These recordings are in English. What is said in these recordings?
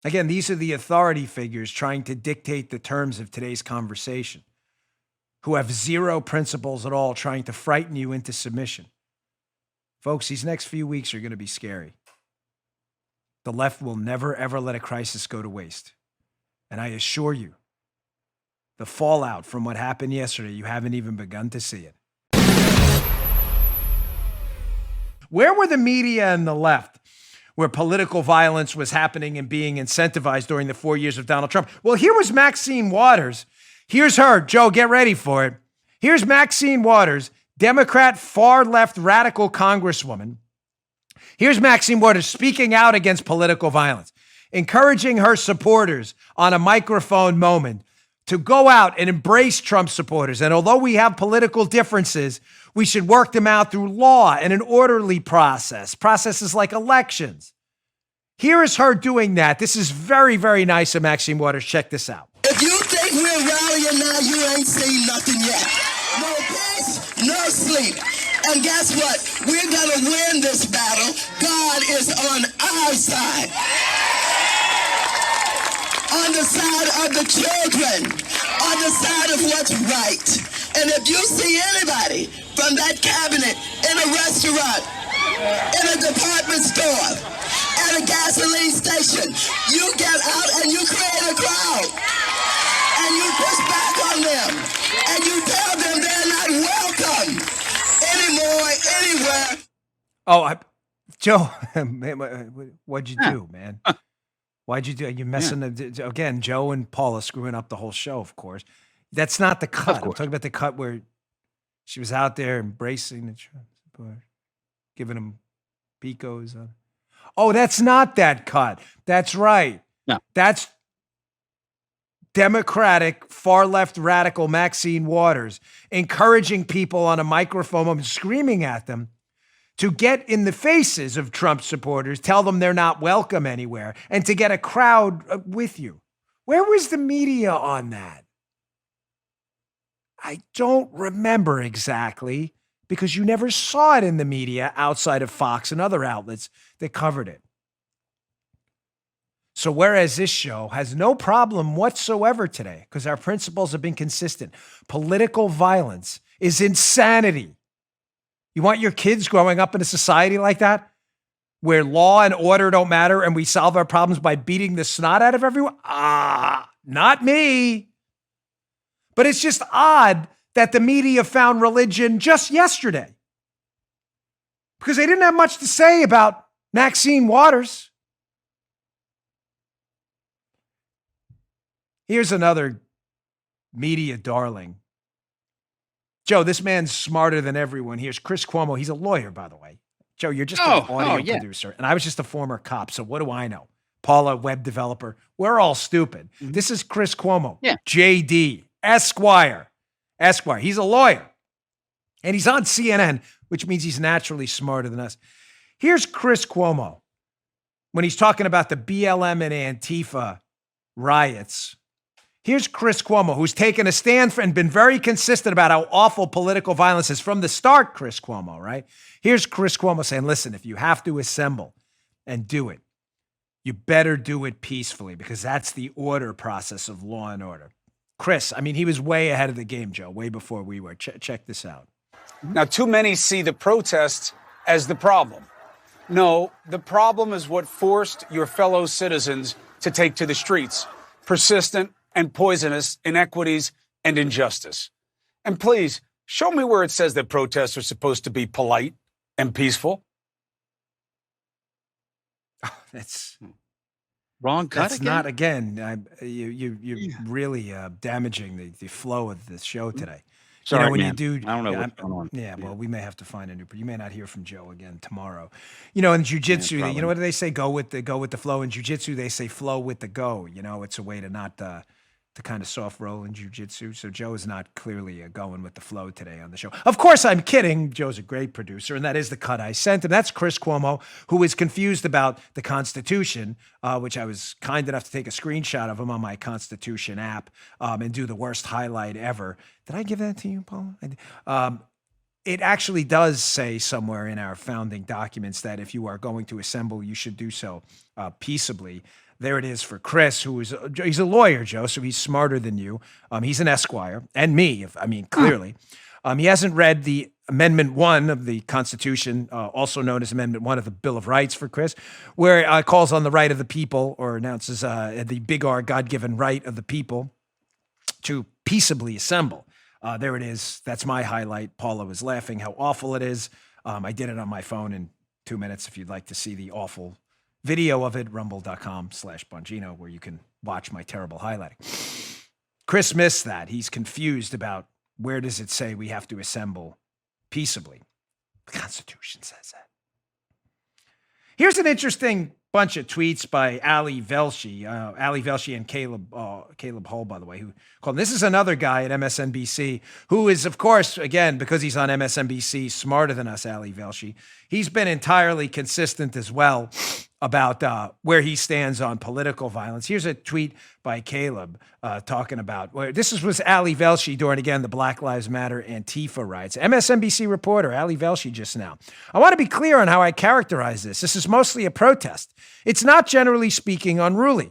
Again, these are the authority figures trying to dictate the terms of today's conversation, who have zero principles at all, trying to frighten you into submission. Folks, these next few weeks are going to be scary. The left will never, ever let a crisis go to waste. And I assure you, the fallout from what happened yesterday, you haven't even begun to see it. Where were the media and the left where political violence was happening and being incentivized during the 4 years of Donald Trump? Well, here was Maxine Waters. Here's her. Joe, get ready for it. Here's Maxine Waters, Democrat, far-left radical congresswoman. Here's Maxine Waters speaking out against political violence, encouraging her supporters on a microphone moment to go out and embrace Trump supporters. And although we have political differences, we should work them out through law and an orderly processes like elections. Here is her doing that. This is very, very nice of Maxine Waters. Check this out. If you think we're rallying now, you ain't seen nothing yet. No peace, no sleep. And guess what? We're going to win this battle. God is on our side. On the side of the children. On the side of what's right. And if you see anybody from that cabinet in a restaurant, in a department store, at a gasoline station, you get out and you create a crowd. And you push back on them. And you tell them they're not welcome anymore, anywhere. Oh, Joe, what'd you do, man? Why'd you do it? You're messing again, Joe and Paula screwing up the whole show, of course. That's not the cut. I'm talking about the cut where she was out there embracing the Trump supporters, giving them picos. Oh, that's not that cut. That's right. No. That's Democratic, far-left radical Maxine Waters encouraging people on a microphone and screaming at them to get in the faces of Trump supporters, tell them they're not welcome anywhere, and to get a crowd with you. Where was the media on that? I don't remember exactly because you never saw it in the media outside of Fox and other outlets that covered it. So whereas this show has no problem whatsoever today, because our principles have been consistent, political violence is insanity. You want your kids growing up in a society like that, where law and order don't matter and we solve our problems by beating the snot out of everyone? Not me. But it's just odd that the media found religion just yesterday because they didn't have much to say about Maxine Waters. Here's another media darling. Joe, this man's smarter than everyone. Here's Chris Cuomo. He's a lawyer, by the way. Joe, you're just an audio producer, and I was just a former cop, so what do I know? Paula, web developer. We're all stupid. Mm-hmm. This is Chris Cuomo, JD, Esquire. He's a lawyer, and he's on CNN, which means he's naturally smarter than us. Here's Chris Cuomo when he's talking about the BLM and Antifa riots. Here's Chris Cuomo, who's taken a stand for and been very consistent about how awful political violence is from the start, Chris Cuomo, right? Here's Chris Cuomo saying, listen, if you have to assemble and do it, you better do it peacefully because that's the order process of law and order. Chris, I mean, he was way ahead of the game, Joe, way before we were. Check this out. Now, too many see the protests as the problem. No, the problem is what forced your fellow citizens to take to the streets. Persistent and poisonous inequities and injustice. And please, show me where it says that protests are supposed to be polite and peaceful. That's wrong cut. That's again? Not again. You're really damaging the flow of the show today. Sorry, when man. you do, I don't know what's going on. Yeah, well, we may have to find a new. You may not hear from Joe again tomorrow. In jiu-jitsu, you know what do they say? Go with the flow. In jiu-jitsu, they say flow with the go. It's a way to not to kind of soft roll in jiu-jitsu. So Joe is not clearly going with the flow today on the show. Of course, I'm kidding. Joe's a great producer, and that is the cut I sent him. That's Chris Cuomo, who is confused about the Constitution, which I was kind enough to take a screenshot of him on my Constitution app and do the worst highlight ever. Did I give that to you, Paul? It actually does say somewhere in our founding documents that if you are going to assemble, you should do so peaceably. there it is for Chris, he's a lawyer, Joe, so he's smarter than you. He's an Esquire, and me, clearly. He hasn't read the Amendment 1 of the Constitution, also known as Amendment 1 of the Bill of Rights for Chris, where it calls on the right of the people, or announces the big R God-given right of the people to peaceably assemble. There it is. That's my highlight. Paula was laughing how awful it is. I did it on my phone in 2 minutes. If you'd like to see the awful video of it, rumble.com/Bongino, where you can watch my terrible highlighting. Chris missed that. He's confused about where does it say we have to assemble peaceably. The Constitution says that. Here's an interesting bunch of tweets by Ali Velshi and Caleb Hull, by the way, who called. This is another guy at MSNBC who is, of course, again, because he's on MSNBC, smarter than us, Ali Velshi. He's been entirely consistent as well about where he stands on political violence. Here's a tweet by Caleb talking about, was Ali Velshi during, again, the Black Lives Matter Antifa riots. MSNBC reporter Ali Velshi just now. I want to be clear on how I characterize this. This is mostly a protest. It's not, generally speaking, unruly.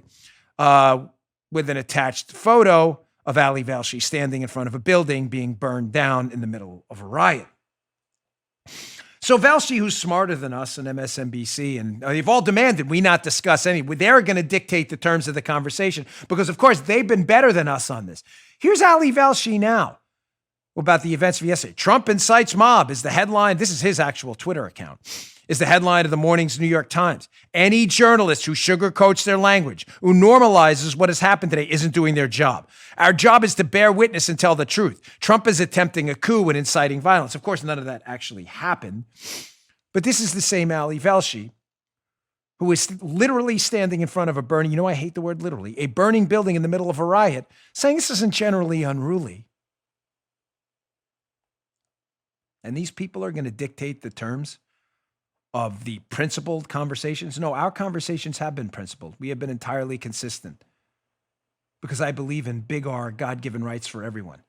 With an attached photo of Ali Velshi standing in front of a building being burned down in the middle of a riot. So Velshi, who's smarter than us and MSNBC, and they've all demanded we not discuss any. They're going to dictate the terms of the conversation because, of course, they've been better than us on this. Here's Ali Velshi now about the events of yesterday. Trump incites mob is the headline. This is his actual Twitter account. Is the headline of the morning's New York Times. Any journalist who sugarcoats their language, who normalizes what has happened today, isn't doing their job. Our job is to bear witness and tell the truth. Trump is attempting a coup and inciting violence. Of course, none of that actually happened. But this is the same Ali Velshi who is literally standing in front of a burning, I hate the word literally, a burning building in the middle of a riot, saying this isn't generally unruly. And these people are going to dictate the terms of the principled conversations. No, our conversations have been principled. We have been entirely consistent because I believe in big R, God-given rights for everyone.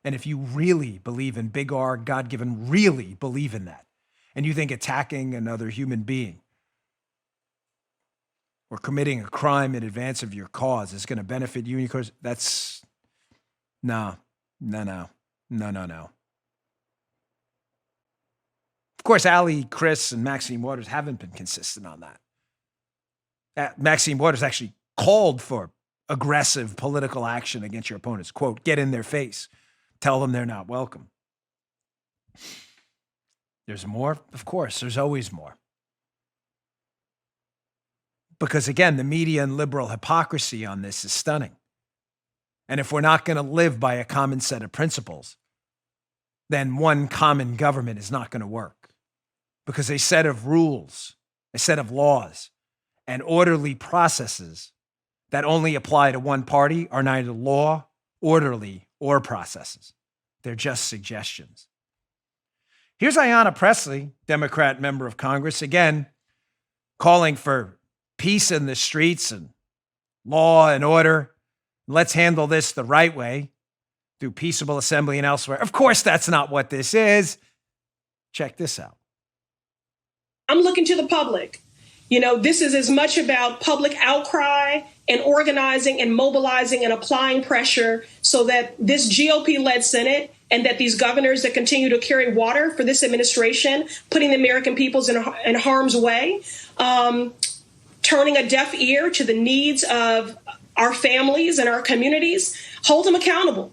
And if you really believe in big R, God-given, really believe in that, and you think attacking another human being or committing a crime in advance of your cause is going to benefit you and your cause, that's no. Of course, Ali, Chris, and Maxine Waters haven't been consistent on that. Maxine Waters actually called for aggressive political action against your opponents. Quote, get in their face. Tell them they're not welcome. There's more? Of course, there's always more. Because again, the media and liberal hypocrisy on this is stunning. And if we're not going to live by a common set of principles, then one common government is not going to work. Because a set of rules, a set of laws, and orderly processes that only apply to one party are neither law, orderly, or processes. They're just suggestions. Here's Ayanna Pressley, Democrat member of Congress, again, calling for peace in the streets and law and order. Let's handle this the right way through peaceable assembly and elsewhere. Of course, that's not what this is. Check this out. I'm looking to the public. This is as much about public outcry and organizing and mobilizing and applying pressure so that this GOP-led Senate and that these governors that continue to carry water for this administration, putting the American peoples in harm's way, turning a deaf ear to the needs of our families and our communities, hold them accountable.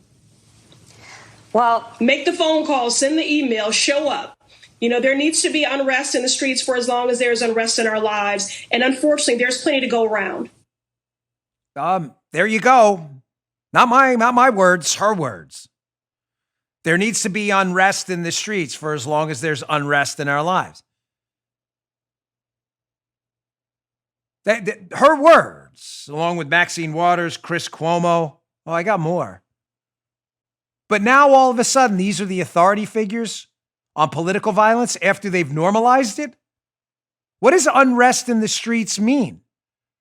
Well, make the phone call, send the email, show up. There needs to be unrest in the streets for as long as there's unrest in our lives. And unfortunately, there's plenty to go around. There you go. Not my words, her words. There needs to be unrest in the streets for as long as there's unrest in our lives. Her words, along with Maxine Waters, Chris Cuomo. Oh, I got more. But now all of a sudden, these are the authority figures on political violence after they've normalized it? What does unrest in the streets mean?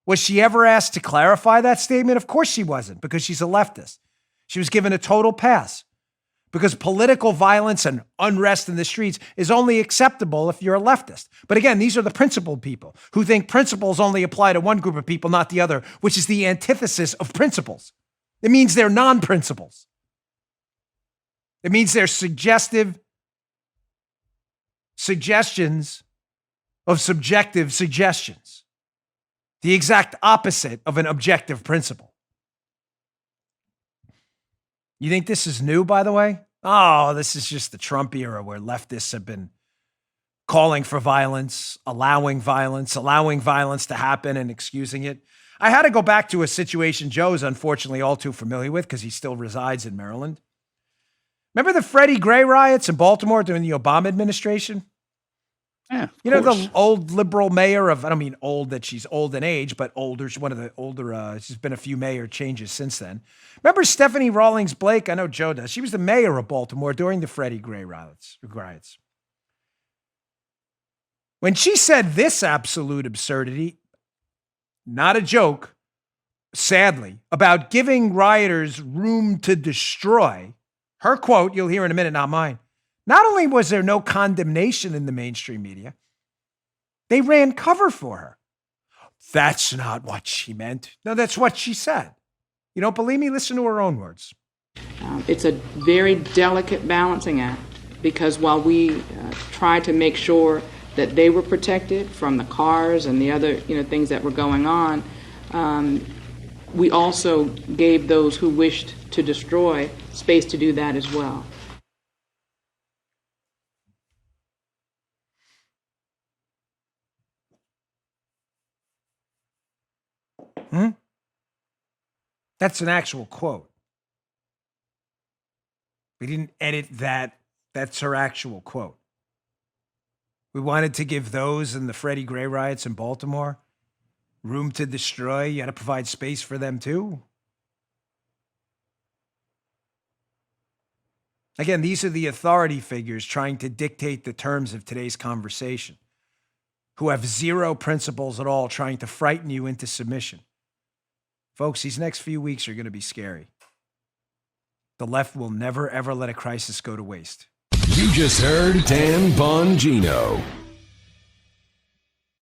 Was she ever asked to clarify that statement? Of course she wasn't, because she's a leftist. She was given a total pass. because political violence and unrest in the streets is only acceptable if you're a leftist. But again, these are the principled people who think principles only apply to one group of people, not the other, which is the antithesis of principles. It means they're non-principles. It means they're suggestive suggestions of subjective suggestions, the exact opposite of an objective principle. You think this is new, by the way? Oh, this is just the Trump era where leftists have been calling for violence, allowing violence to happen and excusing it. I had to go back to a situation Joe is unfortunately all too familiar with because he still resides in Maryland. Remember the Freddie Gray riots in Baltimore during the Obama administration? Yeah, you know, the old liberal mayor of, I don't mean old that she's old in age, but older. She's one of the older, she's been a few mayor changes since then. Remember Stephanie Rawlings Blake? I know Joe does. She was the mayor of Baltimore during the Freddie Gray riots. When she said this absolute absurdity, not a joke, sadly, about giving rioters room to destroy, her quote, you'll hear in a minute, not mine. Not only was there no condemnation in the mainstream media, they ran cover for her. That's not what she meant. No, that's what she said. You don't believe me? Listen to her own words. It's a very delicate balancing act because while we tried to make sure that they were protected from the cars and the other things that were going on, we also gave those who wished to destroy space to do that as well. That's an actual quote. We didn't edit that. That's her actual quote. We wanted to give those in the Freddie Gray riots in Baltimore room to destroy. You got to provide space for them too. Again, these are the authority figures trying to dictate the terms of today's conversation, who have zero principles at all, trying to frighten you into submission. Folks, these next few weeks are going to be scary. The left will never, ever let a crisis go to waste. You just heard Dan Bongino.